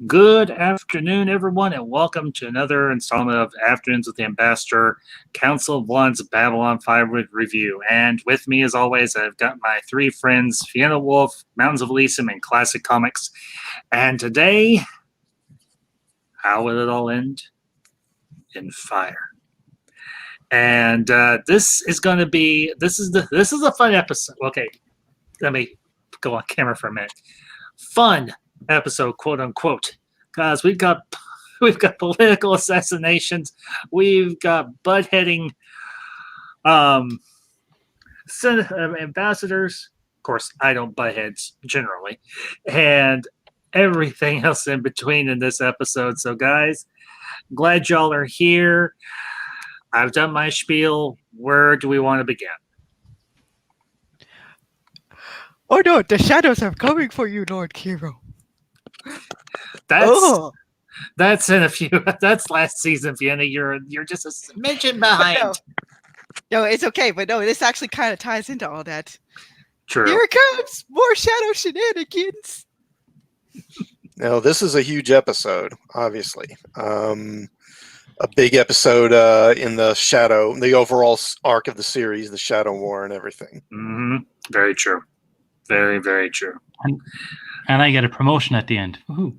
Good afternoon, everyone, and welcome to another installment of Afternoons with the Ambassador, Council of One's Babylon 5 review. And with me, as always, I've got my three friends, Fiona Wolf, Mountains of Elysium, and Classic Comics. And today, how will it all end? In fire. And this is going to be this is a fun episode. Okay, let me go on camera for a minute. Fun episode, quote unquote, because we've got political assassinations, we've got butt-heading ambassadors. Of course, I don't butt heads generally, and everything else in between in this episode. So, guys, glad y'all are here. I've done my spiel. Where do we want to begin? Oh no, the shadows are coming for you, Lord Kiro. That's in a few. That's last season, Fiona. You're just a smidgen behind. No, it's okay, but no, this actually kind of ties into all that. True. Here it comes, more shadow shenanigans. Now, this is a huge episode, obviously. A big episode in the overall arc of the series, the Shadow War and everything. Mm-hmm. Very true. Very, very true. And I get a promotion at the end. Woohoo.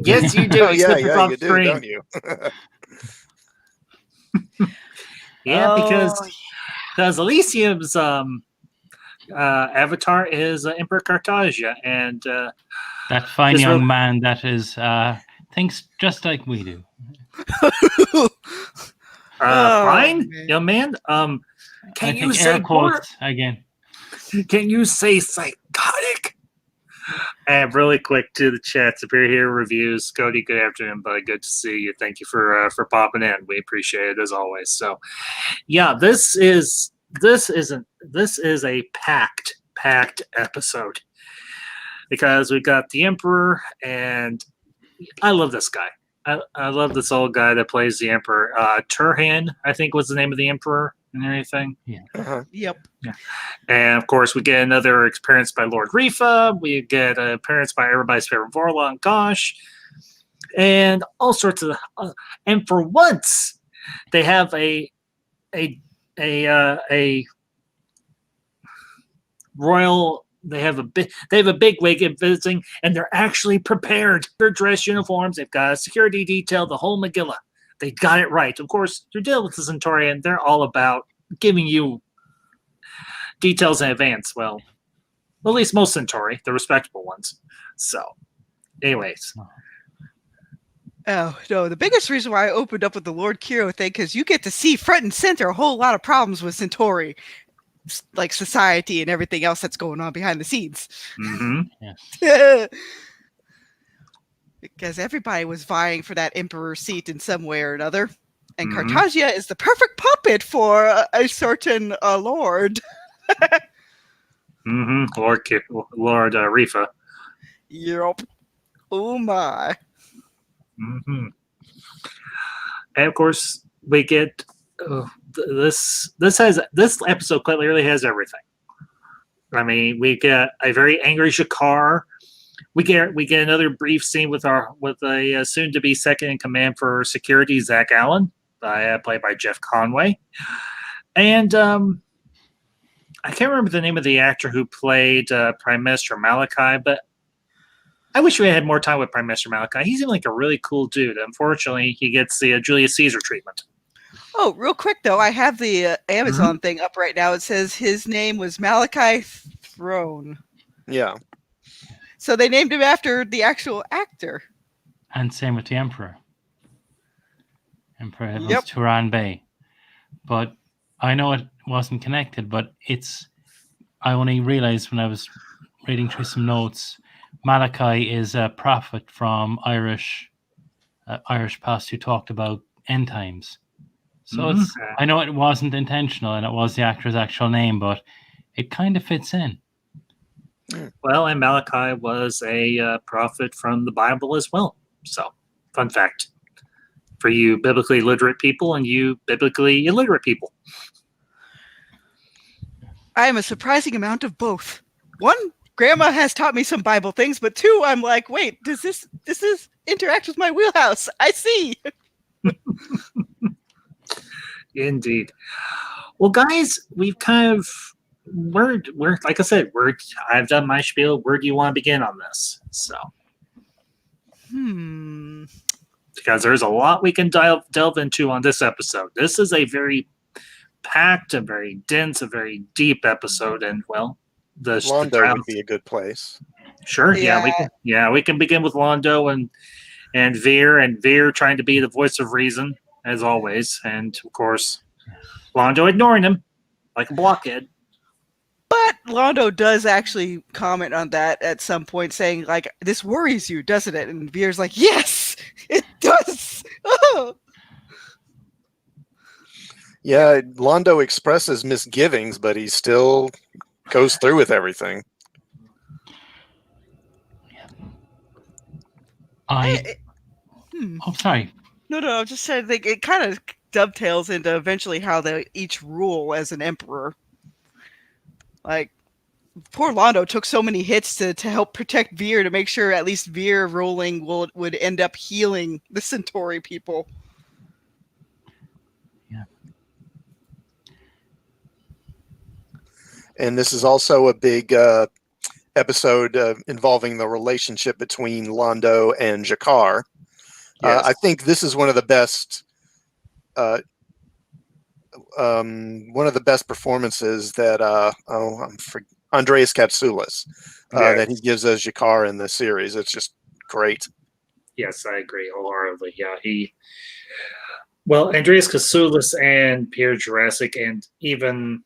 Yes, you do. Yeah, you do, don't you? Because Elysium's avatar is Emperor Cartagia, and that fine young man that is thinks just like we do. Fine young man. Can you say quotes again? Can you say psychotic? And really quick to the chat, Superior Reviews. Cody, good afternoon, buddy. Good to see you. Thank you for popping in. We appreciate it as always. So, yeah, this is a packed episode because we got the Emperor, and I love this guy. I love this old guy that plays the Emperor. Turhan, I think, was the name of the Emperor and everything. Yeah. Uh-huh. Yep. Yeah. And of course, we get another appearance by Lord Rifa. We get an appearance by everybody's favorite Vorla and Gosh, and all sorts of. And for once, they have a royal. They have a big wig visiting, and they're actually prepared. Their dress uniforms. They've got a security detail. The whole Megillah. They got it right. Of course, you're dealing with the Centaurian. They're all about giving you details in advance. Well, at least most Centauri, the respectable ones. So, anyways. Oh, no, the biggest reason why I opened up with the Lord Kiro thing, because you get to see front and center a whole lot of problems with Centauri, like society and everything else that's going on behind the scenes. Mm-hmm. Yes. Because everybody was vying for that emperor seat in some way or another. And Cartagia is the perfect puppet for a certain lord. Lord Rifa. Yup. Oh my. Mm-hmm. And of course, we get this episode quite literally has everything. I mean, we get a very angry Shakar. We get another brief scene with a soon to be second in command for security, Zach Allen, played by Jeff Conway, and I can't remember the name of the actor who played Prime Minister Malachi, but I wish we had more time with Prime Minister Malachi. He seemed like a really cool dude. Unfortunately, he gets the Julius Caesar treatment. Oh, real quick though, I have the Amazon thing up right now. It says his name was Malachi Throne. Yeah. So they named him after the actual actor. And same with the Emperor. Emperor was Turan Bey. But I know it wasn't connected, but I only realized when I was reading through some notes, Malachi is a prophet from Irish past who talked about end times. So I know it wasn't intentional and it was the actor's actual name, but it kind of fits in. Well, and Malachi was a prophet from the Bible as well. So, fun fact for you biblically literate people and you biblically illiterate people. I am a surprising amount of both. One Grandma has taught me some Bible things, but two, I'm like, wait, does this interact with my wheelhouse? I see. Indeed. Well, guys, we've kind of we're like I said, I've done my spiel. Where do you want to begin on this? So, because there's a lot we can delve into on this episode. This is a very packed, a very dense, a very deep episode, and well, the Londo would be a good place. Sure, we can begin with Londo and Veer trying to be the voice of reason as always, and of course, Londo ignoring him like a blockhead. But Londo does actually comment on that at some point, saying, like, this worries you, doesn't it? And Veer's like, yes, it does. Oh. Yeah, Londo expresses misgivings, but he still goes through with everything. I'm sorry. No, I'm just saying, like, it kind of dovetails into eventually how they each rule as an emperor. Like, poor Londo took so many hits to help protect Veer, to make sure at least Veer ruling would end up healing the Centauri people. Yeah. And this is also a big episode involving the relationship between Londo and Jakar. Yes. I think this is one of the best performances that Andreas Katsoulis that he gives as Jakar in this series. It's just great. Yes, I agree wholeheartedly. Yeah, Andreas Katsoulis and Pierre Jurassic, and even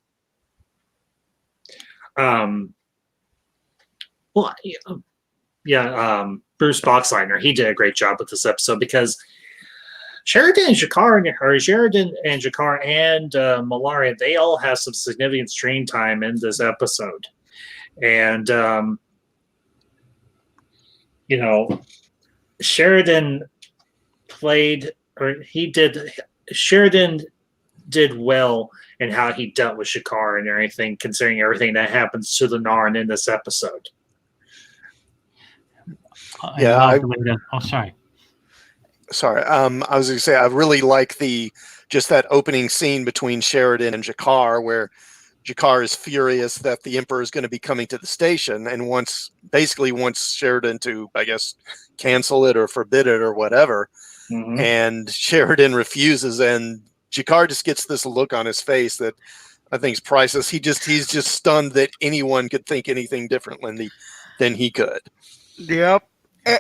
Bruce Boxleitner, he did a great job with this episode, because Sheridan and Jakar and Malaria, they all have some significant screen time in this episode. And, Sheridan did well in how he dealt with Jakar and everything, considering everything that happens to the Narn in this episode. Sorry. I was going to say, I really like that opening scene between Sheridan and Jakar, where Jakar is furious that the Emperor is going to be coming to the station and wants Sheridan to, I guess, cancel it or forbid it or whatever. Mm-hmm. And Sheridan refuses, and Jakar just gets this look on his face that I think is priceless. He's just stunned that anyone could think anything differently than he could. Yep.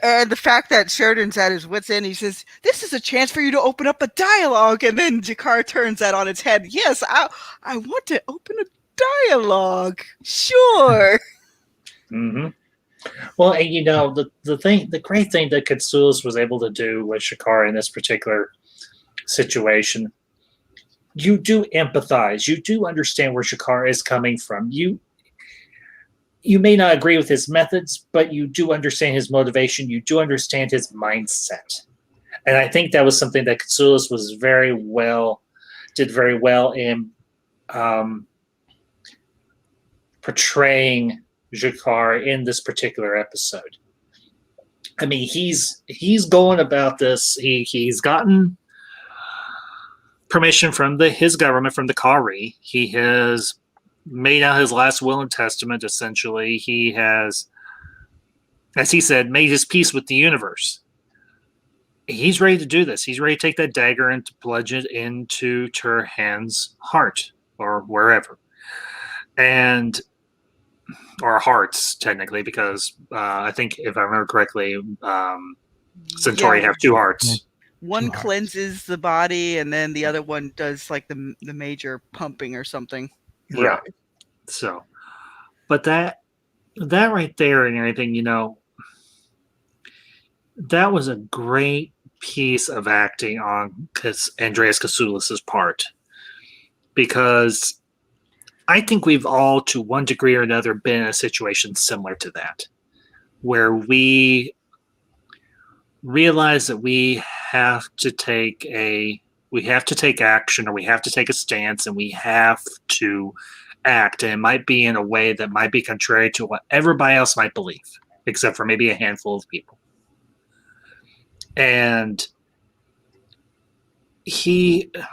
And the fact that Sheridan's at his wit's end, he says, this is a chance for you to open up a dialogue. And then Jakar turns that on its head. Yes, I want to open a dialogue. Sure. Mm-hmm. Well, and the great thing that Katsoulis was able to do with Jakar in this particular situation, you do empathize. You do understand where Jakar is coming from. You may not agree with his methods, but you do understand his motivation. You do understand his mindset. And I think that was something that Katsoulis did very well in portraying Jakar in this particular episode. I mean, he's going about this. He's gotten permission from his government, from the Kari. He has made out his last will and testament, essentially. He has, as he said, made his peace with the universe. He's ready to do this. He's ready to take that dagger and to plunge it into Turhan's heart, or wherever. Or hearts, technically, because I think, if I remember correctly, Centauri have two hearts. One cleanses the body, and then the other one does like the major pumping or something. Yeah. So, but that right there and everything, that was a great piece of acting on Andreas Katsoulis' part, because I think we've all, to one degree or another, been in a situation similar to that, where we realize that we have to take action, or we have to take a stance, and we have to act, and it might be in a way that might be contrary to what everybody else might believe, except for maybe a handful of people. And Shakar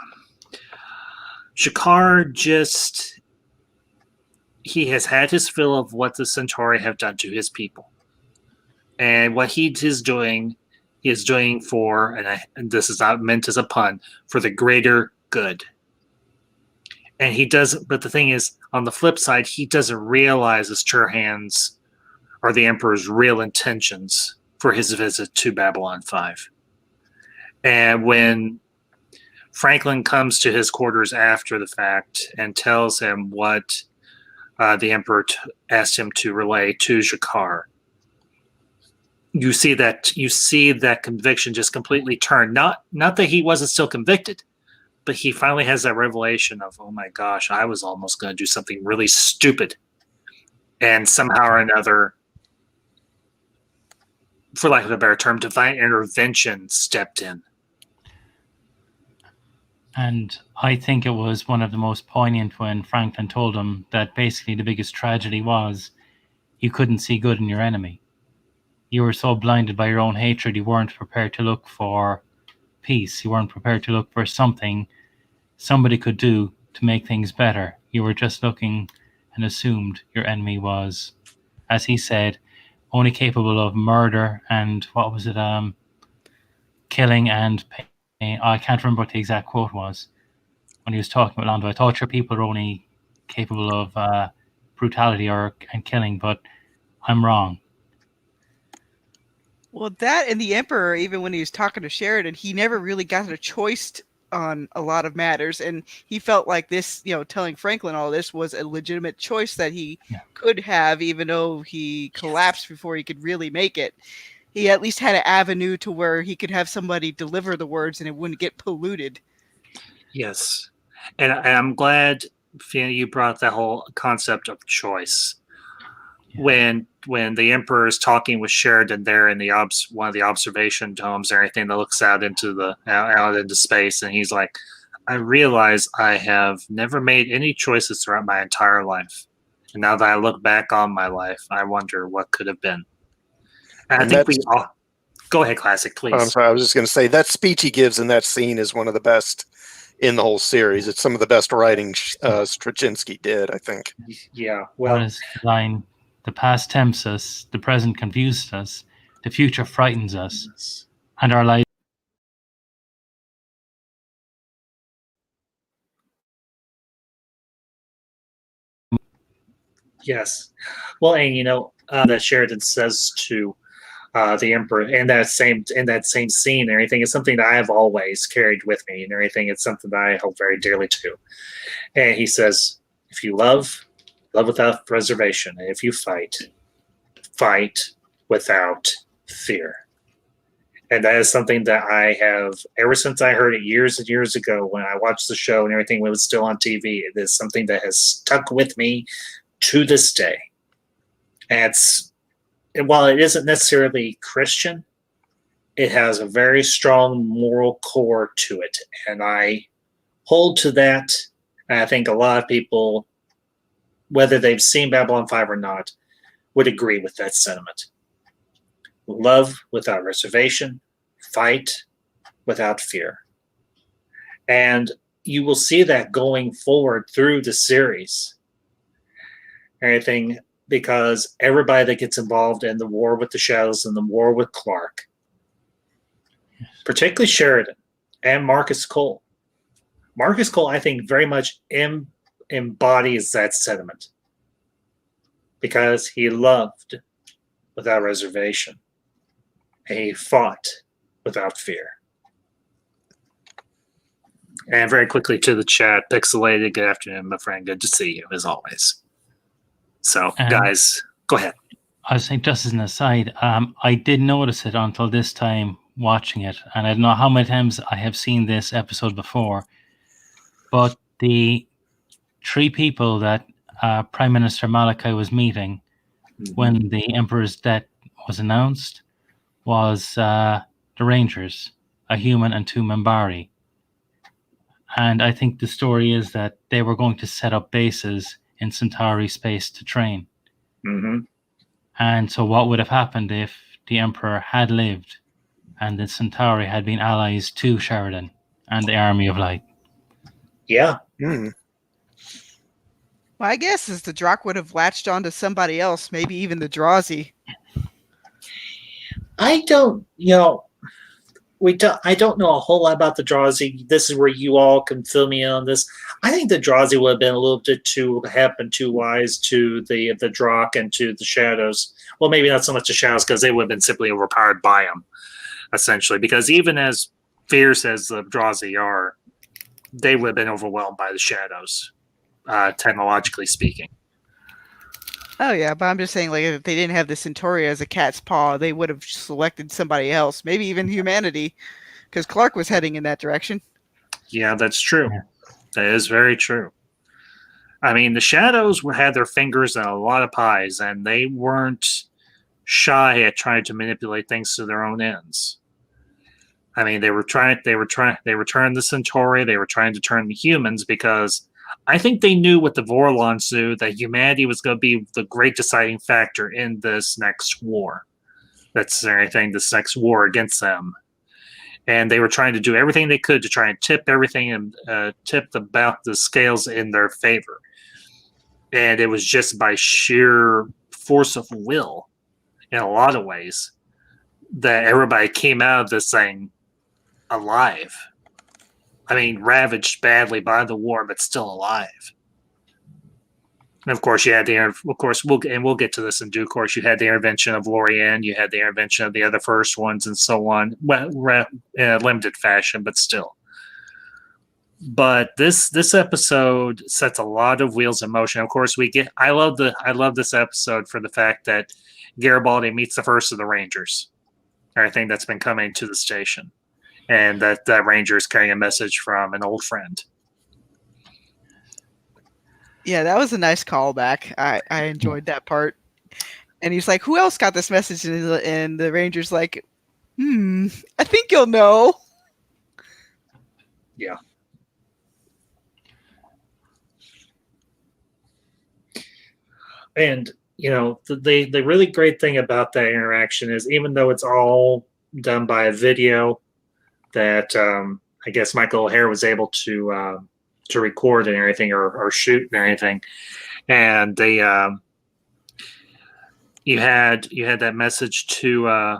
he has had his fill of what the Centauri have done to his people. And what he is doing for, and this is not meant as a pun, for the greater good. And he doesn't, but the thing is, on the flip side, he doesn't realize his Turhan's or the Emperor's real intentions for his visit to Babylon 5. And when Franklin comes to his quarters after the fact and tells him what the Emperor asked him to relay to Shakar, you see that conviction just completely turn. Not that he wasn't still convicted, but he finally has that revelation of, oh my gosh, I was almost going to do something really stupid, and somehow or another, for lack of a better term, divine intervention stepped in. And I think it was one of the most poignant when Franklin told him that basically the biggest tragedy was you couldn't see good in your enemy. You were so blinded by your own hatred, you weren't prepared to look for peace. You weren't prepared to look for something somebody could do to make things better. You were just looking and assumed your enemy was, as he said, only capable of murder and killing and pain. I can't remember what the exact quote was when he was talking about Londo. I thought your people are only capable of brutality and killing, but I'm wrong. Well, that and the Emperor, even when he was talking to Sheridan, he never really got a choice on a lot of matters, and he felt like this, telling Franklin all this was a legitimate choice that he could have, even though he collapsed before he could really make it. He at least had an avenue to where he could have somebody deliver the words and it wouldn't get polluted. Yes. And I'm glad you brought that whole concept of choice. Yeah. When the Emperor is talking with Sheridan there in one of the observation domes or anything that looks out into space, and he's like, I realize I have never made any choices throughout my entire life. And now that I look back on my life, I wonder what could have been. And I think we all go ahead, Classic, please. I'm sorry, I was just going to say that speech he gives in that scene is one of the best in the whole series. It's some of the best writing Straczynski did, I think. Yeah, well, what is the line? The past tempts us, the present confuses us, the future frightens us, and our lives. Yes, well, and that Sheridan says to the Emperor in that same scene and everything is something that I have always carried with me and everything. It's something that I hold very dearly to. And he says, if you love without reservation. And if you fight without fear. And that is something that I have, ever since I heard it years and years ago when I watched the show and everything when it was still on TV, it is something that has stuck with me to this day. And while it isn't necessarily Christian, it has a very strong moral core to it. And I hold to that. And I think a lot of people, whether they've seen Babylon 5 or not, would agree with that sentiment. Love without reservation, fight without fear. And you will see that going forward through the series. Everything, because everybody that gets involved in the war with the Shadows and the war with Clark, particularly Sheridan and Marcus Cole. Marcus Cole, I think, very much embodies that sentiment because he loved without reservation. And he fought without fear. And very quickly to the chat, Pixelated, good afternoon, my friend. Good to see you, as always. So, guys, go ahead. I was saying, just as an aside, I did notice it until this time watching it, and I don't know how many times I have seen this episode before, but the three people that Prime Minister Malachi was meeting when the Emperor's death was announced was the Rangers, a human and two Membari. And I think the story is that they were going to set up bases in Centauri space to train. Mm-hmm. And so what would have happened if the Emperor had lived and the Centauri had been allies to Sheridan and the Army of Light? Yeah. Hmm. My guess is the Drock would have latched onto somebody else, maybe even the Drazi. I don't know a whole lot about the Drazi. This is where you all can fill me in on this. I think the Drazi would have been a little bit too wise to the Drock and to the Shadows. Well, maybe not so much the Shadows, because they would have been simply overpowered by them, essentially. Because even as fierce as the Drazi are, they would have been overwhelmed by the Shadows, technologically speaking. Oh yeah, but I'm just saying, like, if they didn't have the Centauri as a cat's paw, they would have selected somebody else, maybe even humanity, because Clark was heading in that direction. Yeah, that's true. That is very true. I mean, the Shadows had their fingers in a lot of pies, and they weren't shy at trying to manipulate things to their own ends. I mean, they were trying the Centauri, they were trying to turn the humans, because I think they knew what the Vorlons knew, that humanity was going to be the great deciding factor in this next war. This next war against them. And they were trying to do everything they could to try and tip everything and tip the scales in their favor. And it was just by sheer force of will, in a lot of ways, that everybody came out of this thing alive. I mean, ravaged badly by the war, but still alive. And of course, we'll get to this in due course. You had the intervention of Lorian, you had the intervention of the other first ones, and so on. In a limited fashion, but still. But this episode sets a lot of wheels in motion. Of course, I love this episode for the fact that Garibaldi meets the first of the Rangers. Everything that's been coming to the station, and that Ranger is carrying a message from an old friend. Yeah, that was a nice callback. I enjoyed that part. And he's like, "Who else got this message?" And the Ranger's like, I think you'll know." Yeah. And, the really great thing about that interaction is, even though it's all done by a video that I guess Michael O'Hare was able to record and everything, or shoot and everything, and they you had that message to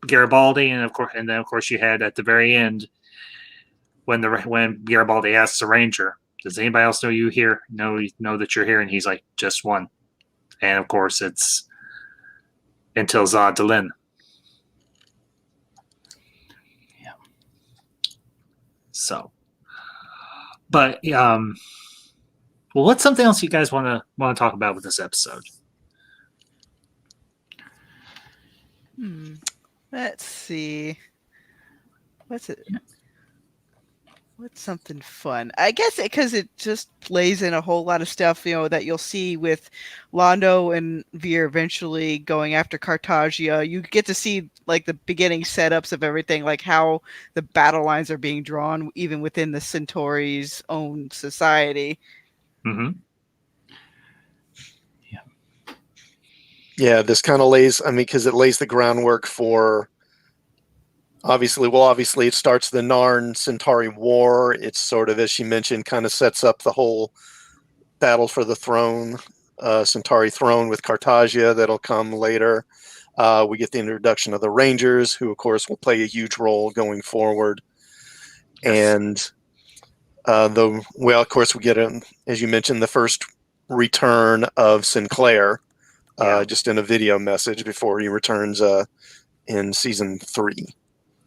Garibaldi, and then of course you had at the very end when Garibaldi asks the Ranger, "Does anybody else know you here? Know that you're here?" And he's like, "Just one." And of course it's Until Zod Delin. Yeah. So, but well, what's something else you guys want to talk about with this episode? Let's see. What's something fun? I guess because it just lays in a whole lot of stuff, that you'll see with Londo and Veer eventually going after Cartagia. You get to see like the beginning setups of everything, like how the battle lines are being drawn, even within the Centauri's own society. Mm-hmm. Yeah, this kind of lays, because it lays the groundwork for, obviously it starts the Narn Centauri War. It's sort of, as she mentioned, kind of sets up the whole battle for the throne, Centauri throne with Cartagia, that'll come later. We get the introduction of the Rangers, who of course will play a huge role going forward. Yes. And of course we get, as you mentioned, the first return of Sinclair. Just in a video message before he returns in season 3.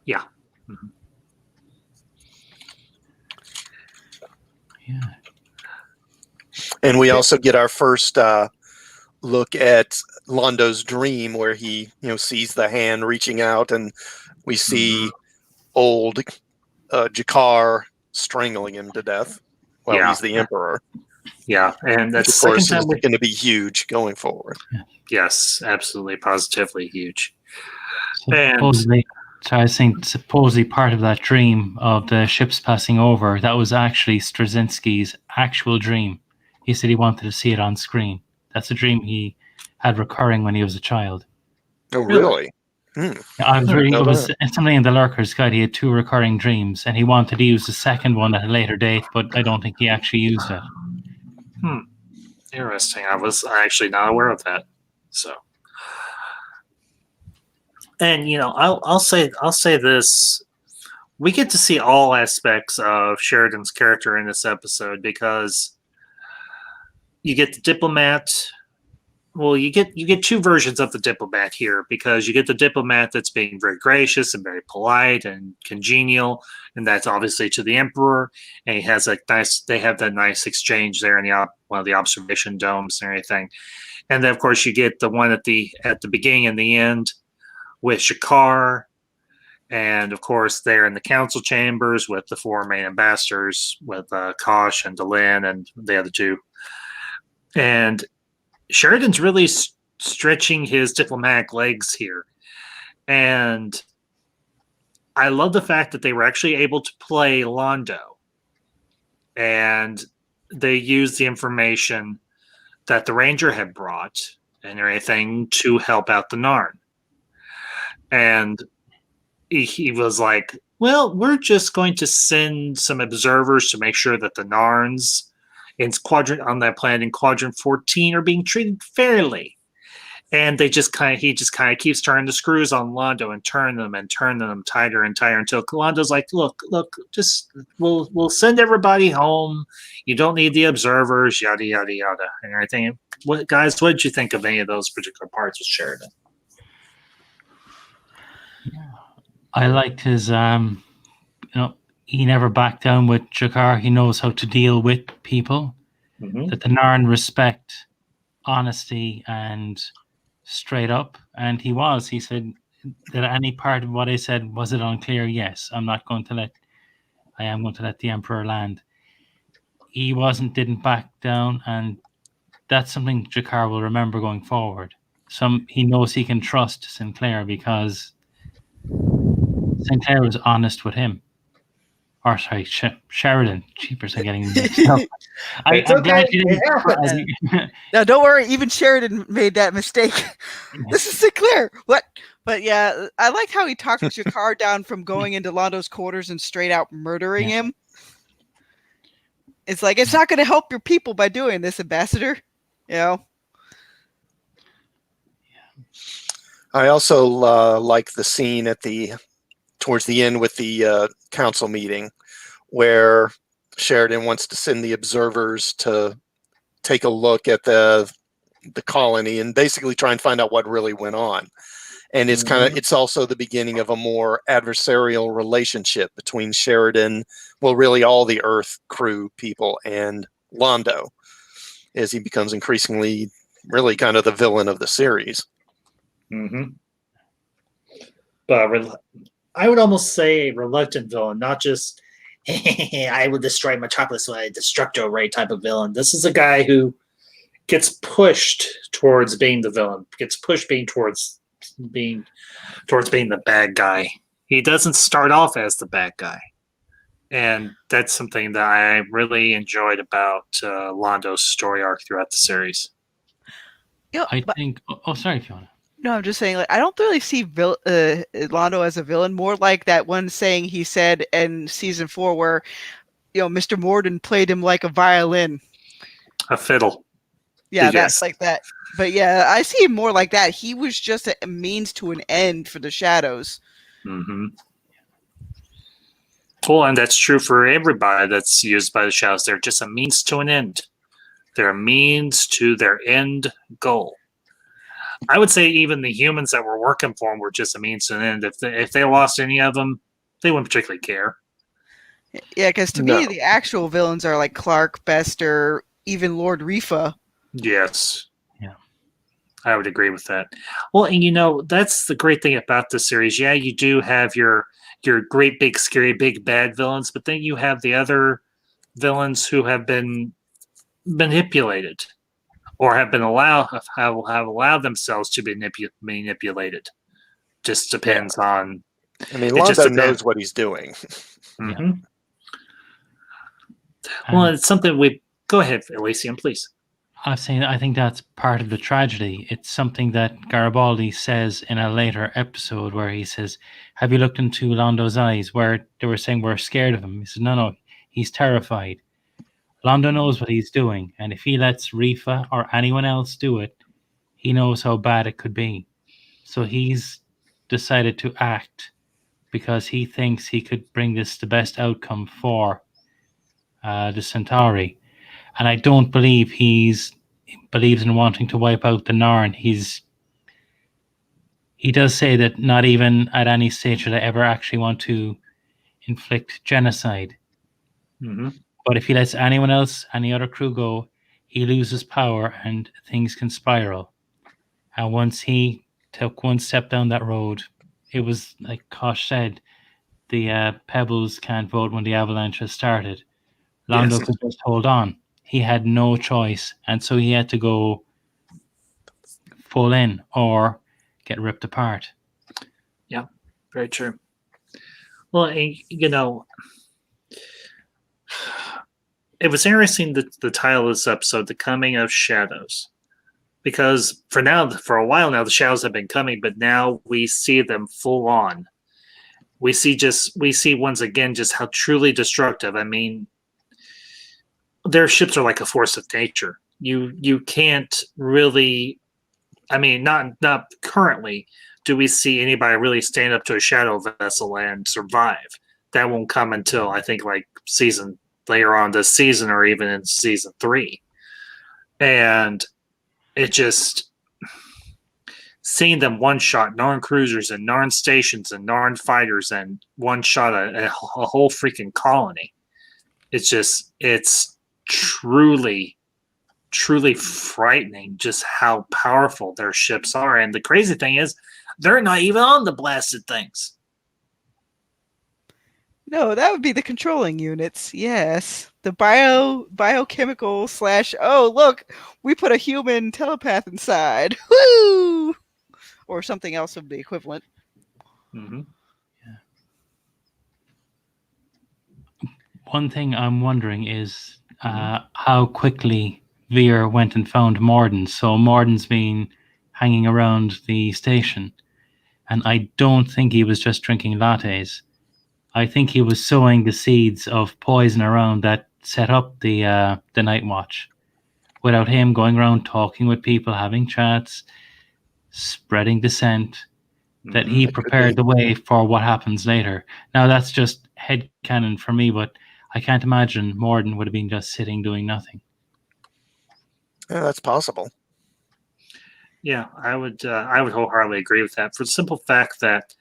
Yeah. Mm-hmm. Yeah. And we also get our first look at Londo's dream, where he sees the hand reaching out, and we see old Jakar strangling him to death while he's the Emperor. Yeah, and that's of course is going to be huge going forward. Yes, absolutely, positively huge. Supposedly part of that dream of the ships passing over, that was actually Straczynski's actual dream. he said he wanted to see it on screen. That's a dream he had recurring when he was a child. Oh, really? I was reading, it was something in the Lurker's Guide. He had 2 recurring dreams, and he wanted to use the second one at a later date, but I don't think he actually used it. Interesting. I was actually not aware of that. So, and I'll say this: we get to see all aspects of Sheridan's character in this episode, because you get the diplomat. Well, you get 2 versions of the diplomat here, because you get the diplomat that's being very gracious and very polite and congenial, and that's obviously to the emperor. And he has they have that nice exchange there in one of the observation domes and everything. And then of course you get the one at the beginning and the end with Shakar, and of course they're in the council chambers with the 4 main ambassadors, with Kosh and Delenn and the other 2. And Sheridan's really stretching his diplomatic legs here. And I love the fact that they were actually able to play Londo. And they used the information that the Ranger had brought and everything to help out the Narn. And he was like, well, we're just going to send some observers to make sure that the Narns on that planet in Quadrant 14 are being treated fairly. And he just kind of keeps turning the screws on Londo and turning them tighter and tighter until Londo's like, look, just we'll send everybody home. You don't need the observers, yada yada yada, and everything. What did you think of any of those particular parts with Sheridan? I liked his he never backed down with Jakar. He knows how to deal with people. That the Narn respect honesty and straight up. And he said that any part of what I said, was it unclear? Yes, I am going to let the Emperor land. He didn't back down, and that's something Jakar will remember going forward. He knows he can trust Sinclair because Sinclair was honest with him. Or sorry, Sheridan. Jeepers, I'm getting mixed up. I'm glad you didn't. No, don't worry. Even Sheridan made that mistake. This is Sinclair. What? But yeah, I liked how he talked Jakar down from going into Londo's quarters and straight out murdering him. It's like, it's not going to help your people by doing this, Ambassador. I also like the scene towards the end with the council meeting, where Sheridan wants to send the observers to take a look at the colony and basically try and find out what really went on. And it's also the beginning of a more adversarial relationship between Sheridan, well, really all the Earth crew people, and Londo, as he becomes increasingly really kind of the villain of the series. But I would almost say a reluctant villain, not just I will destroy Metropolis with a Destructo Ray type of villain. This is a guy who gets pushed towards being the villain, towards being the bad guy. He doesn't start off as the bad guy. And that's something that I really enjoyed about Londo's story arc throughout the series. I think. Oh, sorry, Fiona. No, I'm just saying, like, I don't really see Londo as a villain. More like that one saying he said in season 4 where, Mr. Morden played him like a violin. A fiddle. Yeah, that's like that. But yeah, I see him more like that. He was just a means to an end for the Shadows. Well, and that's true for everybody that's used by the Shadows. They're just a means to an end. They're a means to their end goal. I would say even the humans that were working for them were just a means to an end. If they lost any of them, they wouldn't particularly care. Yeah, because to me, the actual villains are like Clark, Bester, even Lord Rifa. Yes. Yeah. I would agree with that. Well, and that's the great thing about this series. Yeah, you do have your great, big, scary, big, bad villains, but then you have the other villains who have been manipulated, or have allowed themselves to be manipulated. Just depends on. I mean, Londo knows what he's doing. Well, it's something Go ahead, Elysium, please. I think that's part of the tragedy. It's something that Garibaldi says in a later episode where he says, "Have you looked into Londo's eyes?" Where they were saying we're scared of him. He said, "No, he's terrified. Londo knows what he's doing, and if he lets Rifa or anyone else do it, he knows how bad it could be. So he's decided to act because he thinks he could bring this the best outcome for the Centauri." And I don't believe he believes in wanting to wipe out the Narn. He does say that not even at any stage should I ever actually want to inflict genocide. Mm-hmm. But if he lets anyone else, any other crew go, he loses power and things can spiral. And once he took one step down that road, it was like Kosh said, the pebbles can't vote when the avalanche has started. Londo could just hold on. He had no choice, and so he had to go full in or get ripped apart. Yeah, very true. Well, you know, it was interesting that the title of this episode, "The Coming of Shadows," because for a while now, the shadows have been coming, but now we see them full on. We see once again just how truly destructive. I mean, their ships are like a force of nature. You can't really, I mean, not currently do we see anybody really stand up to a shadow vessel and survive. That won't come until I think like later on this season or even in season 3. And it just seeing them one shot Narn cruisers and Narn stations and Narn fighters and one shot a whole freaking colony. It's truly frightening just how powerful their ships are. And the crazy thing is, they're not even on the blasted things. No, that would be the controlling units. Yes, the biochemical / oh look, we put a human telepath inside. Woo! Or something else of the equivalent. Mm-hmm. One thing I'm wondering is how quickly Veer went and found Morden. So Morden's been hanging around the station, and I don't think he was just drinking lattes. I think he was sowing the seeds of poison around that set up the night watch. Without him going around talking with people, having chats, spreading dissent, that he prepared the way for what happens later. Now that's just headcanon for me, but I can't imagine Morden would have been just sitting doing nothing. Yeah, that's possible. Yeah, I would wholeheartedly agree with that for the simple fact that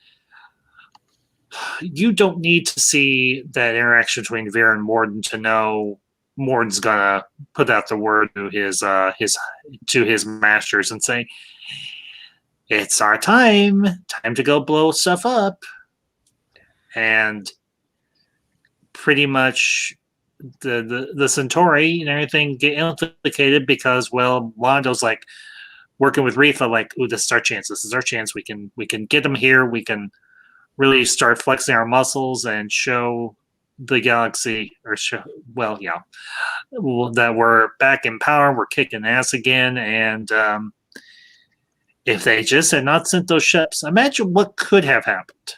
you don't need to see that interaction between Veer and Morden to know Morden's gonna put out the word to his masters and say, "It's our time to go blow stuff up," and pretty much the Centauri and everything get implicated because, well, Londo's like working with Rifa, like, "Ooh, this is our chance. This is our chance. We can get them here. We can really start flexing our muscles and show the galaxy, that we're back in power. We're kicking ass again." And if they just had not sent those ships, imagine what could have happened.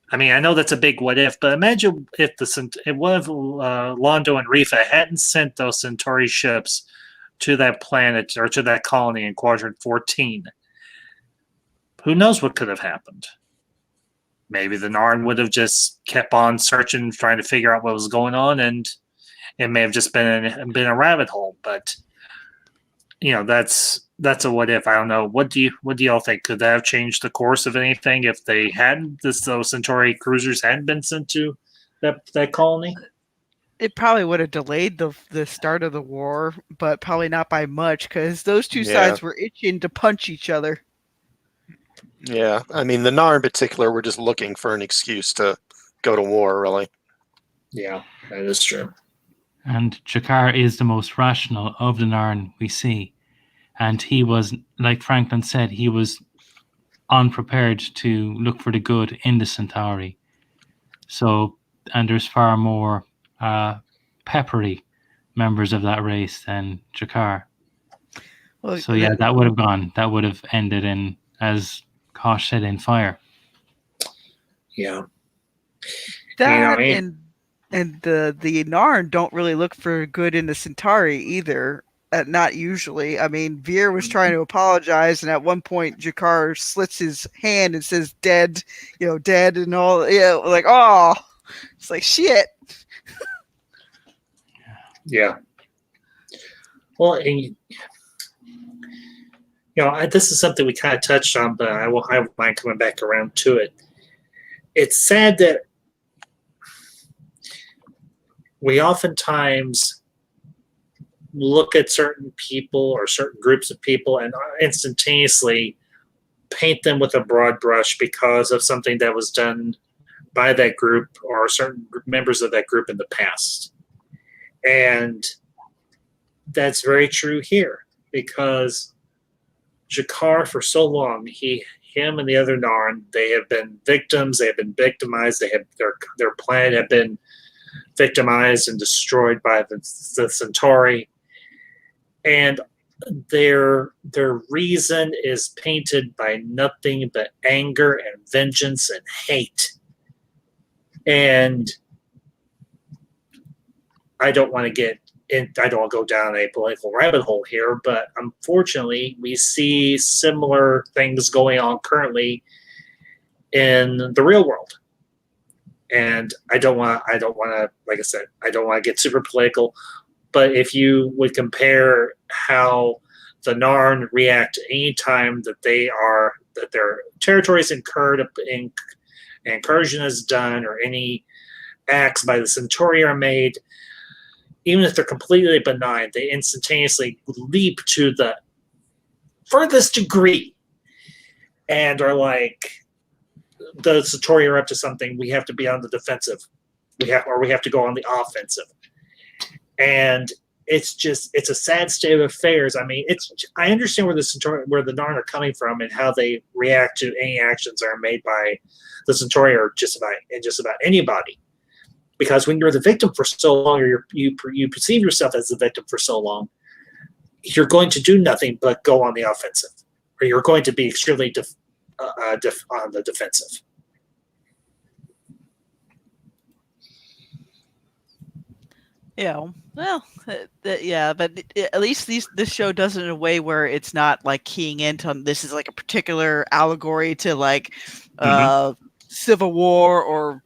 I mean, I know that's a big what if, but imagine if Londo and Rifa hadn't sent those Centauri ships to that planet or to that colony in Quadrant 14. Who knows what could have happened? Maybe the Narn would have just kept on searching, trying to figure out what was going on, and it may have just been a rabbit hole. But that's a what if. I don't know. What do y'all think? Could that have changed the course of anything if they hadn't those Centauri cruisers hadn't been sent to that colony? It probably would have delayed the start of the war, but probably not by much because those two sides were itching to punch each other. Yeah, I mean, the Narn in particular were just looking for an excuse to go to war, really. Yeah, that is true. And Jakar is the most rational of the Narn we see. And he was, like Franklin said, he was unprepared to look for the good in the Centauri. So, and there's far more peppery members of that race than Jakar. Well, So yeah, that would have gone. That would have ended in, as Kosh said, in fire. Yeah. That and the Narn don't really look for good in the Centauri either. Not usually. I mean, Veer was trying to apologize, and at one point, Jakar slits his hand and says "dead," dead and all. Like, oh, it's like shit. Yeah. Well, and, this is something we kind of touched on, but I won't mind coming back around to it. It's sad that we oftentimes look at certain people or certain groups of people and instantaneously paint them with a broad brush because of something that was done by that group or certain members of that group in the past. And that's very true here, because Jakar, for so long, him and the other Narn, they have been victims. They have been victimized. They have their planet have been victimized and destroyed by the Centauri, and their reason is painted by nothing but anger and vengeance and hate. And I don't want to get in, I don't want to go down a political rabbit hole here, but unfortunately, we see similar things going on currently in the real world. And I don't want to, like I said, I don't want to get super political, but if you would compare how the Narn react any time that their territory is incursion is done, or any acts by the Centauri are made, even if they're completely benign, they instantaneously leap to the furthest degree and are like, the Centauri are up to something, we have to be on the defensive. We have to go on the offensive. And it's a sad state of affairs. I mean, I understand where the Narn are coming from and how they react to any actions that are made by the Centauri or just about anybody. Because when you're the victim for so long, or you perceive yourself as the victim for so long, you're going to do nothing but go on the offensive, or you're going to be extremely on the defensive. Yeah, well, yeah, but at least this show does it in a way where it's not like keying into this is like a particular allegory to like Civil War or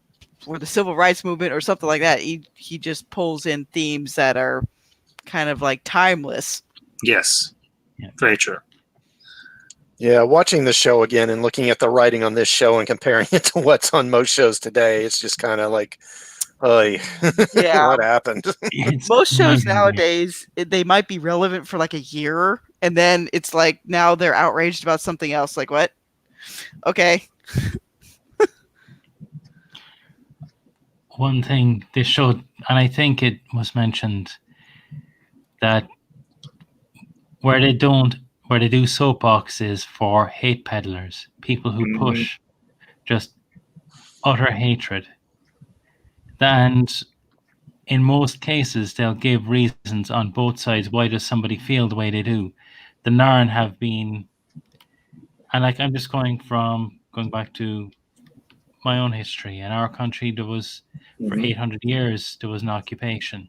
the Civil Rights Movement or something like that. He just pulls in themes that are kind of like timeless. Yes, very true. Yeah, watching the show again and looking at the writing on this show and comparing it to what's on most shows today, it's just kind of like, yeah, what happened? Most shows nowadays, they might be relevant for like a year, and then it's like now they're outraged about something else. Like, what? Okay. One thing this showed, and I think it was mentioned, that where they do soapboxes for hate peddlers, people who push just utter hatred. And in most cases, they'll give reasons on both sides. Why does somebody feel the way they do? The Narn have been, and like I'm just going back to my own history. In our country, there was, for 800 years, there was an occupation.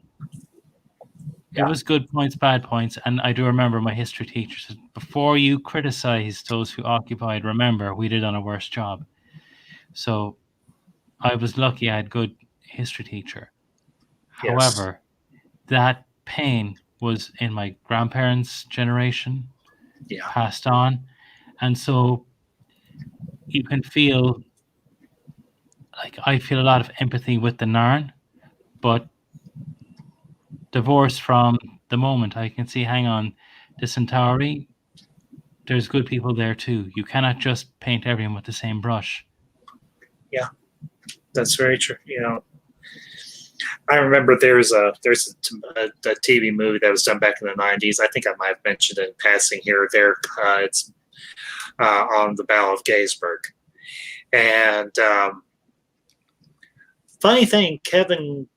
It was good points, bad points, and I do remember my history teacher said, before you criticize those who occupied, remember, we did on a worse job. So I was lucky I had good history teacher. Yes. However, that pain was in my grandparents' generation, passed on. And so you can feel, like I feel a lot of empathy with the Narn, but divorced from the moment, I can see, hang on, the Centauri, there's good people there too. You cannot just paint everyone with the same brush. Yeah, that's very true. I remember there's a TV movie that was done back in the 90s. I think I might have mentioned it in passing here or there. It's on the Battle of Gettysburg. And funny thing, Kevin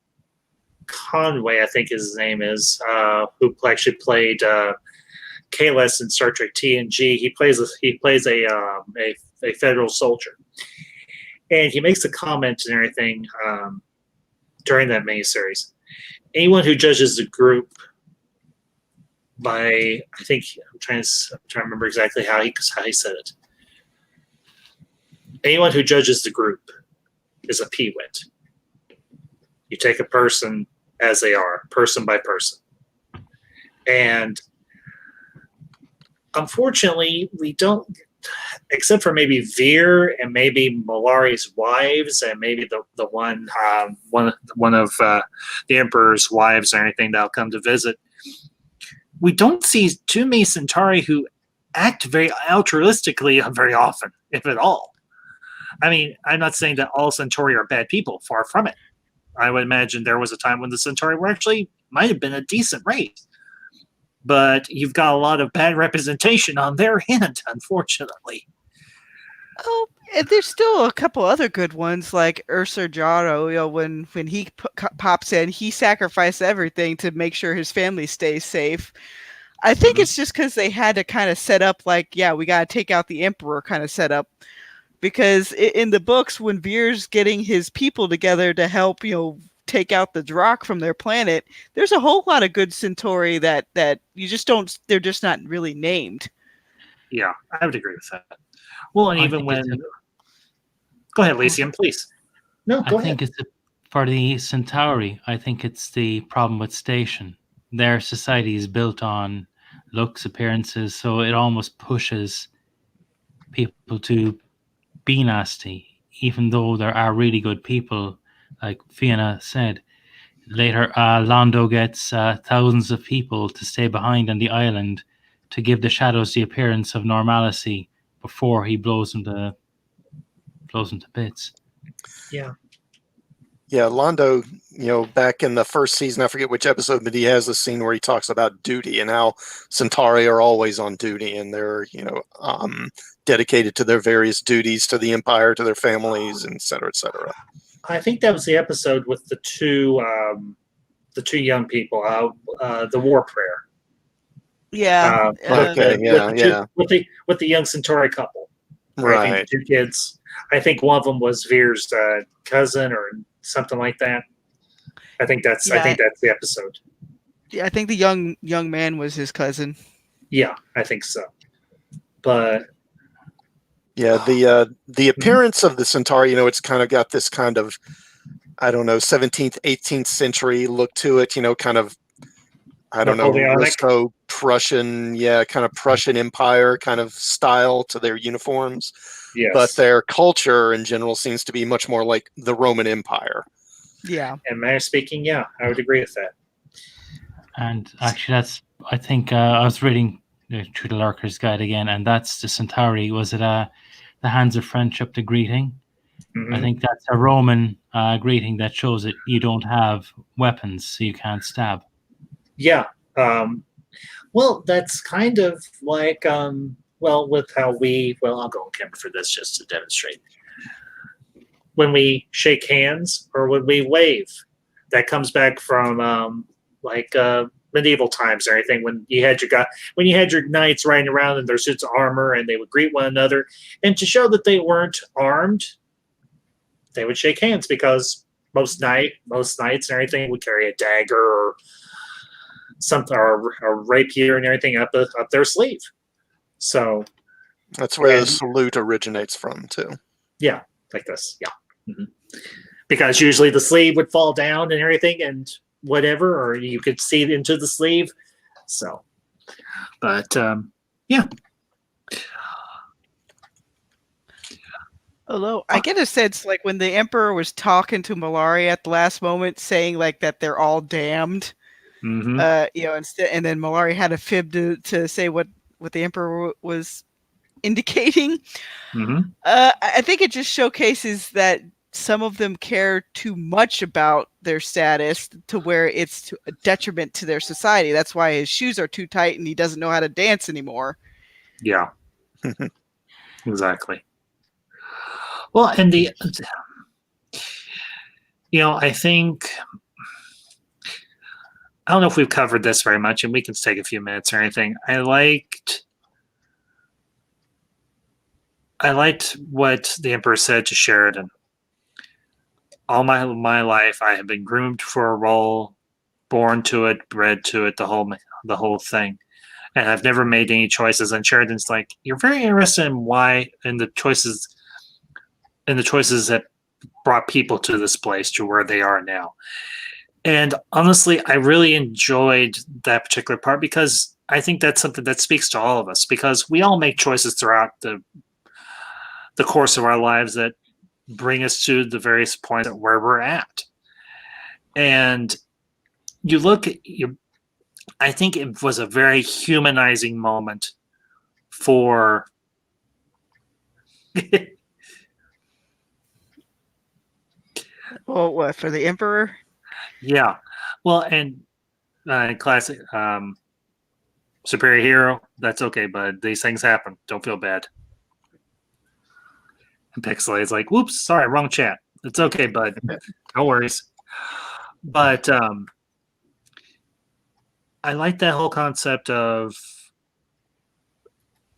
Conway, I think his name is, who actually played Kahless in Star Trek TNG. He plays a federal soldier, and he makes a comment and everything during that miniseries. Anyone who judges the group by, I think I'm trying to remember exactly how he said it. Anyone who judges the group is a peewit. You take a person as they are, person by person. And unfortunately, we don't, except for maybe Veer and maybe Malari's wives and maybe the one of the Emperor's wives or anything that'll come to visit. We don't see too many Centauri who act very altruistically very often, if at all. I mean, I'm not saying that all Centauri are bad people. Far from it. I would imagine there was a time when the Centauri were actually might have been a decent race. But you've got a lot of bad representation on their end, unfortunately. Oh, and there's still a couple other good ones, like Ursa Jaro. You know, when he pops in, he sacrificed everything to make sure his family stays safe. I think it's just because they had to kind of set up, like, yeah, we got to take out the Emperor kind of setup. Because in the books, when Veer's getting his people together to help, take out the Drakh from their planet, there's a whole lot of good Centauri that you just don't, they're just not really named. Yeah, I would agree with that. Well, and even when... Go ahead, Lysium, please. No, go ahead. I think for the Centauri, I think it's the problem with Station. Their society is built on looks, appearances, so it almost pushes people to be nasty, even though there are really good people, like Fiona said. Later, Londo gets thousands of people to stay behind on the island to give the shadows the appearance of normalcy before he blows them to bits. Yeah. Yeah, Londo, back in the first season, I forget which episode, but he has a scene where he talks about duty and how Centauri are always on duty and they're, dedicated to their various duties to the Empire, to their families, and et cetera, et cetera. I think that was the episode with the two young people, the War Prayer. Yeah. With the young Centauri couple. Right. I think the two kids. I think one of them was Veer's cousin or something like that. I think that's the episode. Yeah, I think the young man was his cousin. Yeah, I think so. But yeah, the appearance of the Centauri, it's kind of got this kind of, I don't know, 17th, 18th century look to it, kind of, I don't know, Russo Prussian, kind of Prussian Empire kind of style to their uniforms. Yes. But their culture in general seems to be much more like the Roman Empire. Yeah. And manner speaking, I would agree with that. And actually, I think I was reading through the Lurker's Guide again, and that's the Centauri. Was it the hands of friendship, the greeting? Mm-hmm. I think that's a Roman greeting that shows that you don't have weapons, so you can't stab. Yeah. Well, that's kind of like, with how I'll go on camera for this just to demonstrate. When we shake hands or when we wave, that comes back from medieval times or anything. When you had your knights riding around in their suits of armor and they would greet one another, and to show that they weren't armed, they would shake hands because most knights and everything would carry a dagger or something or a rapier and everything up their sleeve. So that's where the salute originates from too. Yeah, like this. Yeah. Mm-hmm. Because usually the sleeve would fall down and everything and whatever, or you could see it into the sleeve. So, but yeah. Although I get a sense, like when the Emperor was talking to Malari at the last moment, saying like that they're all damned, mm-hmm. Instead, and then Malari had a fib to say what the Emperor was indicating. Mm-hmm. I think it just showcases that some of them care too much about their status to where it's a detriment to their society. That's why his shoes are too tight and he doesn't know how to dance anymore. Yeah, exactly. Well, and I think I don't know if we've covered this very much, and we can take a few minutes or anything. I liked what the Emperor said to Sheridan. All my life, I have been groomed for a role, born to it, bred to it, the whole thing, and I've never made any choices. And Sheridan's like, "You're very interested in why, and the choices that brought people to this place to where they are now." And honestly, I really enjoyed that particular part because I think that's something that speaks to all of us, because we all make choices throughout the course of our lives that bring us to the various points where we're at. And you look at you, I think it was a very humanizing moment for Oh, what, for the Emperor? yeah. Well, and classic superior hero, that's okay, bud. These things happen. Don't feel bad. And Pixelate is like, whoops, sorry, wrong chat. It's okay, bud. No worries. But I like that whole concept of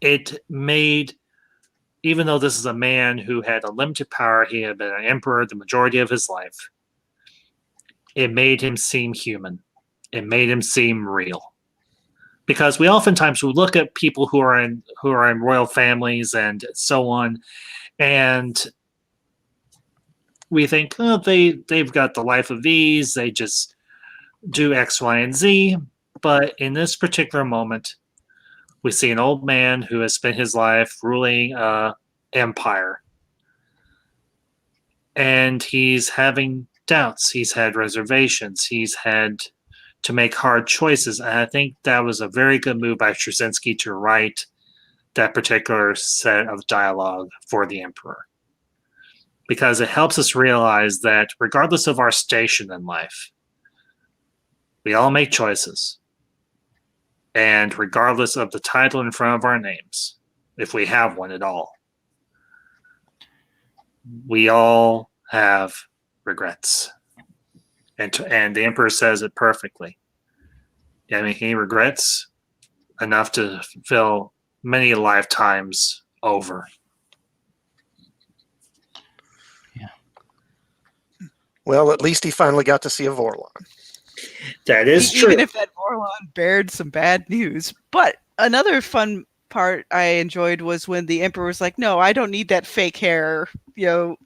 it made, even though this is a man who had a limited power, he had been an emperor the majority of his life, it made him seem human. It made him seem real. Because we oftentimes we look at people who are in royal families and so on, and we think, oh, they've got the life of ease, they just do X, Y, and Z. But in this particular moment, we see an old man who has spent his life ruling an empire. And he's having doubts. He's had reservations. He's had to make hard choices. And I think that was a very good move by Straczynski to write that particular set of dialogue for the Emperor. Because it helps us realize that regardless of our station in life, we all make choices. And regardless of the title in front of our names, if we have one at all, we all have regrets. And the Emperor says it perfectly. I mean, he regrets enough to fill many lifetimes over. Yeah. Well, at least he finally got to see a Vorlon. That is true. Even if that Vorlon bared some bad news. But another fun part I enjoyed was when the Emperor was like, no, I don't need that fake hair.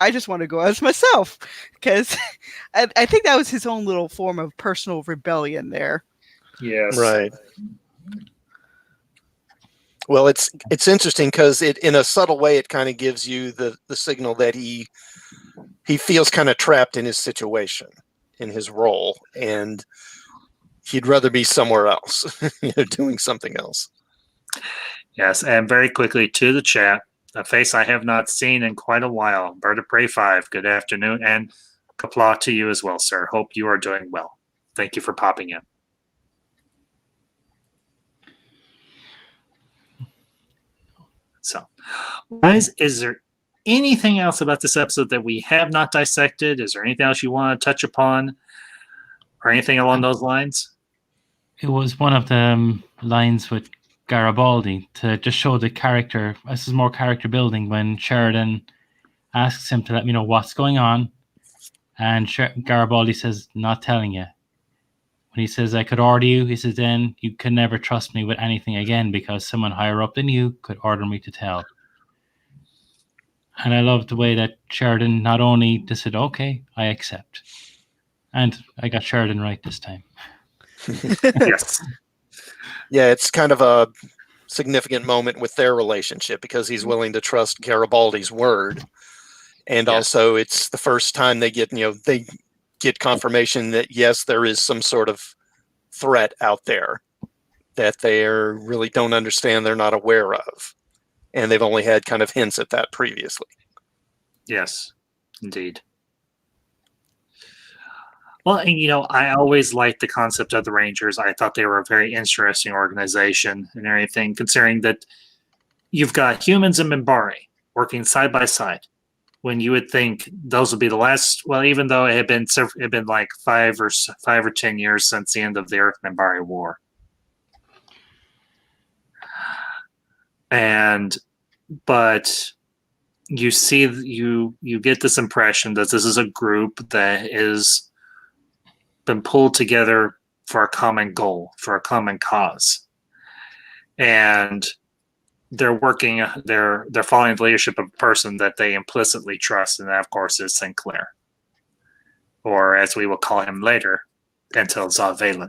I just want to go as myself. Because I think that was his own little form of personal rebellion there. Yes. Right. Well, it's interesting because it, in a subtle way, it kind of gives you the signal that he feels kind of trapped in his situation, in his role, and he'd rather be somewhere else, doing something else. Yes, and very quickly to the chat, a face I have not seen in quite a while. Bird of Prey 5, good afternoon, and Kapla to you as well, sir. Hope you are doing well. Thank you for popping in. So, guys, is there anything else about this episode that we have not dissected? Is there anything else you want to touch upon, or anything along those lines? It was one of the lines with Garibaldi to just show the character. This is more character building when Sheridan asks him to let me know what's going on, and Garibaldi says, "Not telling you." When he says, "I could order you," he says, "then you can never trust me with anything again because someone higher up than you could order me to tell." And I love the way that Sheridan not only just said, "Okay, I accept," and I got Sheridan right this time. Yes. Yeah, it's kind of a significant moment with their relationship because he's willing to trust Garibaldi's word, and also it's the first time they get confirmation that yes, there is some sort of threat out there that they really don't understand, they're not aware of, and they've only had kind of hints at that previously. Yes, indeed. Well, and I always liked the concept of the Rangers. I thought they were a very interesting organization and everything, considering that you've got humans and Minbari working side by side. when you would think those would be the last. Well, even though it had been like 5 or 10 years since the end of the Earth Minbari War, but you see, you get this impression that this is a group that is been pulled together for a common goal, for a common cause, and they're following the leadership of a person that they implicitly trust, and that of course is Sinclair, or as we will call him later, until Valen.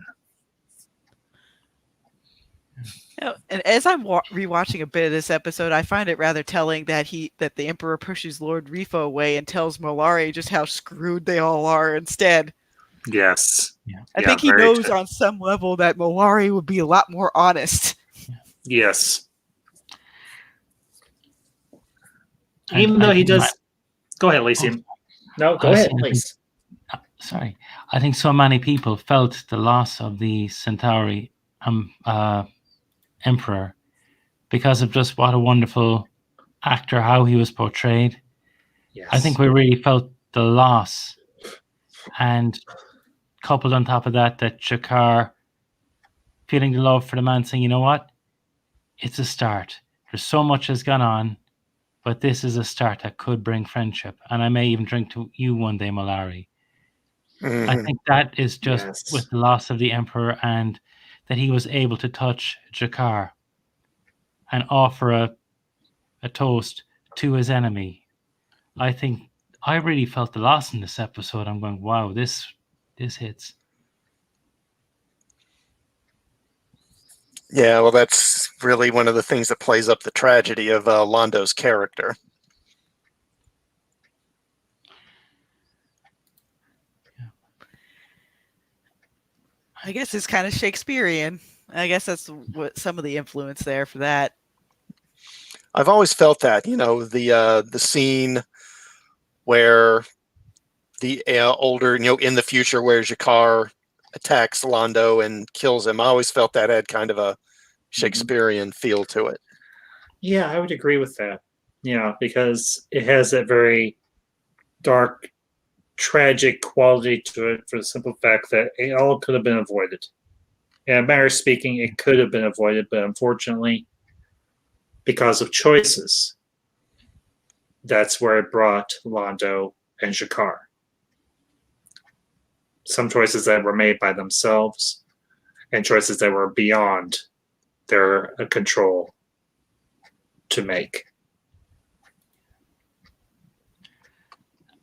And as I'm rewatching a bit of this episode, I find it rather telling that the Emperor pushes Lord Rifo away and tells Molari just how screwed they all are instead. Yes. I think he knows on some level that Molari would be a lot more honest. Yes. Even though he does. Go ahead, Elysium. No, go ahead, please. Sorry. I think so many people felt the loss of the Centauri Emperor because of just what a wonderful actor, how he was portrayed. Yes. I think we really felt the loss. And coupled on top of that Jakar feeling the love for the man, saying, you know what? It's a start. There's so much has gone on, but this is a start that could bring friendship. And I may even drink to you one day, Molari. Mm-hmm. I think that is just with the loss of the Emperor, and that he was able to touch Jakar and offer a toast to his enemy. I think I really felt the loss in this episode. I'm going, wow, this hits. Yeah, well, that's really one of the things that plays up the tragedy of Londo's character. I guess it's kind of Shakespearean. I guess that's what some of the influence there for that. I've always felt that, the scene where the older, in the future where Jakar attacks Londo and kills him, I always felt that had kind of a Shakespearean feel to it. Yeah, I would agree with that. Yeah, because it has that very dark, tragic quality to it for the simple fact that it all could have been avoided. In a matter of speaking, it could have been avoided, but unfortunately, because of choices, that's where it brought Londo and Jakar. Some choices that were made by themselves and choices that were beyond their control to make.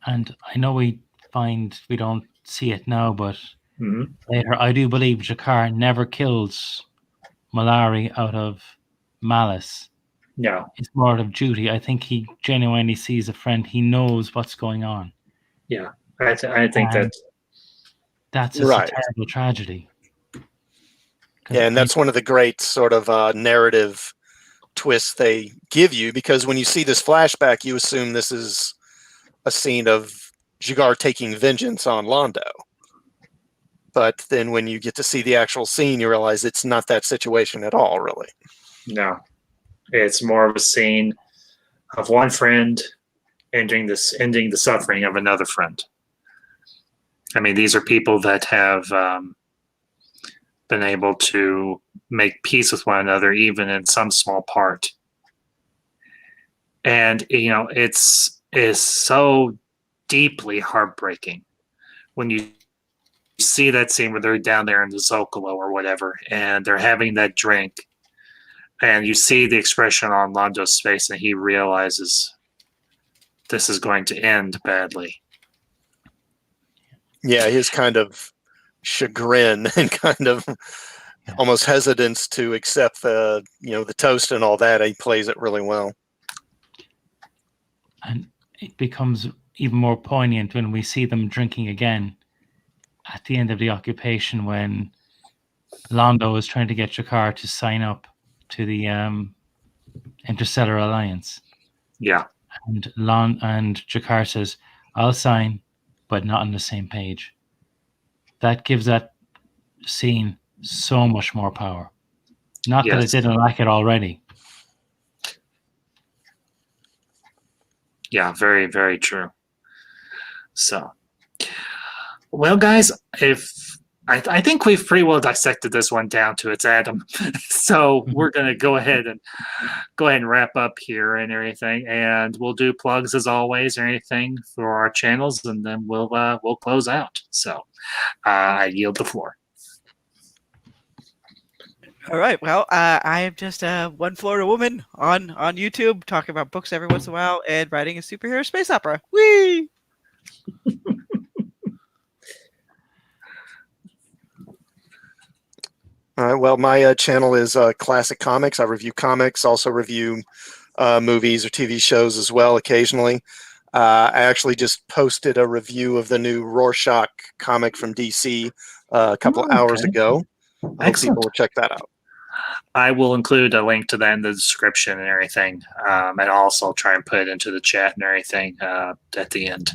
And I know we don't see it now, but later, I do believe Jakar never kills Molari out of malice. No. It's more out of duty. I think he genuinely sees a friend. He knows what's going on. Yeah, I think that's a terrible tragedy. Yeah, and that's one of the great sort of narrative twists they give you, because when you see this flashback, you assume this is a scene of Jakar taking vengeance on Londo. But then when you get to see the actual scene, you realize it's not that situation at all, really. No. It's more of a scene of one friend ending the suffering of another friend. I mean, these are people that have been able to make peace with one another, even in some small part. And, it's so deeply heartbreaking when you see that scene where they're down there in the Zocalo or whatever, and they're having that drink, and you see the expression on Londo's face, and he realizes this is going to end badly. Yeah, his kind of chagrin and kind of almost hesitance to accept the toast and all that. He plays it really well. And it becomes even more poignant when we see them drinking again at the end of the occupation, when Londo is trying to get Jakar to sign up to the Interstellar Alliance. Yeah. And Jakar says, I'll sign, but not on the same page. That gives that scene so much more power. Not that it didn't lack it already. Yeah, very, very true. So, well, guys, if I think we've pretty well dissected this one down to its atom, so we're gonna go ahead and wrap up here and everything, and we'll do plugs as always or anything for our channels, and then we'll close out. So, I yield the floor. All right. Well, I am just one Florida woman on YouTube talking about books every once in a while and writing a superhero space opera. Whee! All right. Well, my channel is Classic Comics. I review comics, also review movies or TV shows as well occasionally. I actually just posted a review of the new Rorschach comic from DC a couple hours ago. I hope people will check that out. I will include a link to that in the description and everything, and also try and put it into the chat and everything at the end.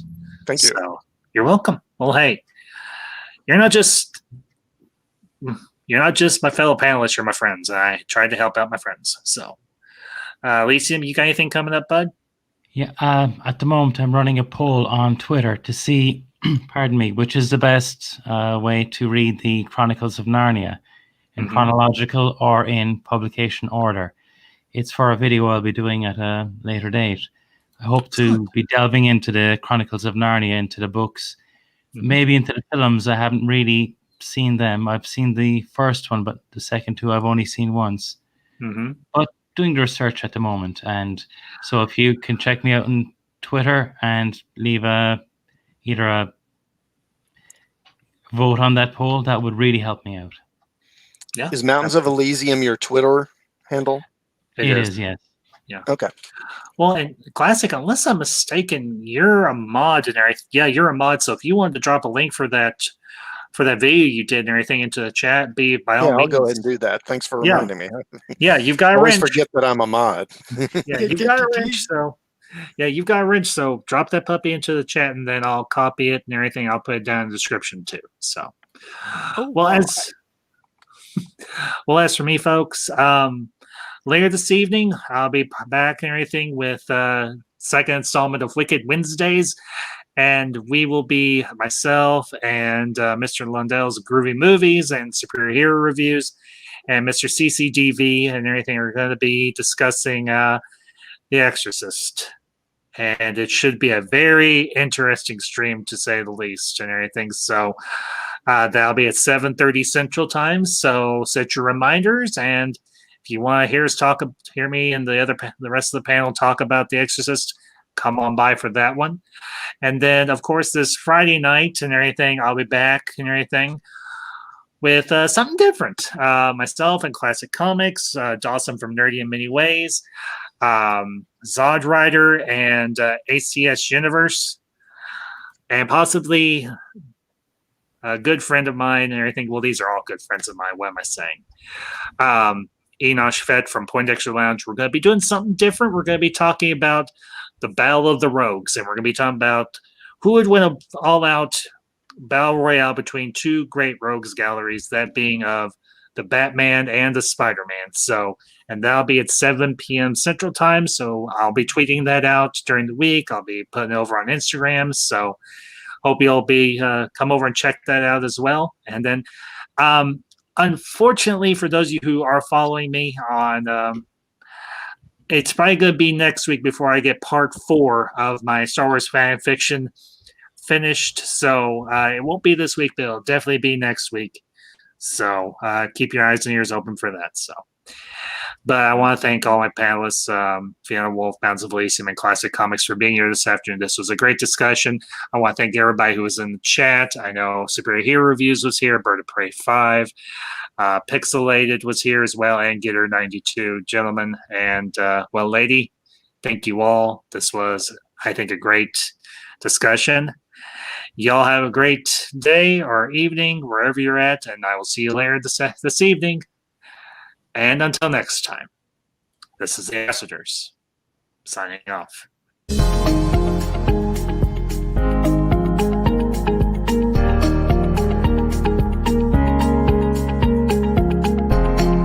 Thank you. So, you're welcome. Well, hey, you're not just my fellow panelists, you're my friends. I tried to help out my friends. So, Elysium, you got anything coming up, bud? Yeah, at the moment I'm running a poll on Twitter to see, pardon me, which is the best way to read the Chronicles of Narnia, in chronological or in publication order. It's for a video I'll be doing at a later date. I hope to be delving into the Chronicles of Narnia, into the books, maybe into the films. I haven't really seen them. I've seen the first one, but the second two I've only seen once. But doing the research at the moment, and so if you can check me out on Twitter and leave either a vote on that poll, that would really help me out. Yeah. Is Mountains of Elysium your Twitter handle? It is, yes. Yeah. Okay. Well, and Classic, unless I'm mistaken, you're a mod and everything. Yeah, you're a mod. So if you wanted to drop a link for that video you did and everything into the chat, by all means. I'll go ahead and do that. Thanks for reminding me. Yeah, you've got a wrench. wrench. Forget that I'm a mod. Yeah, you've got a wrench. So yeah, you've got a wrench. So drop that puppy into the chat, and then I'll copy it and everything. I'll put it down in the description too. So, as for me, folks, later this evening I'll be back and everything with second installment of Wicked Wednesdays. And we will be, myself and Mr. Lundell's Groovy Movies and Superhero Reviews, and Mr. CCDV and everything are going to be discussing The Exorcist. And it should be a very interesting stream, to say the least, and everything. So that'll be at 7:30 Central Time. So set your reminders, and if you want to hear me and the rest of the panel talk about The Exorcist, come on by for that one. And then, of course, this Friday night and everything, I'll be back and everything with something different. Myself and Classic Comics, Dawson from Nerdy in Many Ways, Zod Rider and ACS Universe, and possibly a good friend of mine and everything. Well, these are all good friends of mine. What am I saying? Enosh Fett from Poindexter Lounge. We're going to be doing something different. We're going to be talking about the Battle of the Rogues, and we're going to be talking about who would win an all-out battle royale between two great rogues galleries, that being of the Batman and the Spider-Man. So, and that'll be at 7 p.m. Central Time. So I'll be tweeting that out during the week. I'll be putting it over on Instagram. So hope you'll be come over and check that out as well. And then, unfortunately, for those of you who are following me on it's probably going to be next week before I get part 4 of my Star Wars fan fiction finished. So it won't be this week, but it'll definitely be next week. So keep your eyes and ears open for that. So, but I want to thank all my panelists, Fiona Wolf, Mountains of Elysium, and Classic Comics for being here this afternoon. This was a great discussion. I want to thank everybody who was in the chat. I know Superhero Reviews was here, Bird of Prey 5. Pixelated was here as well, and Getter 92. Gentlemen and lady, thank you all. This was, I think, a great discussion. Y'all have a great day or evening wherever you're at, and I will see you later this evening. And until next time, this is the Ambassadors signing off.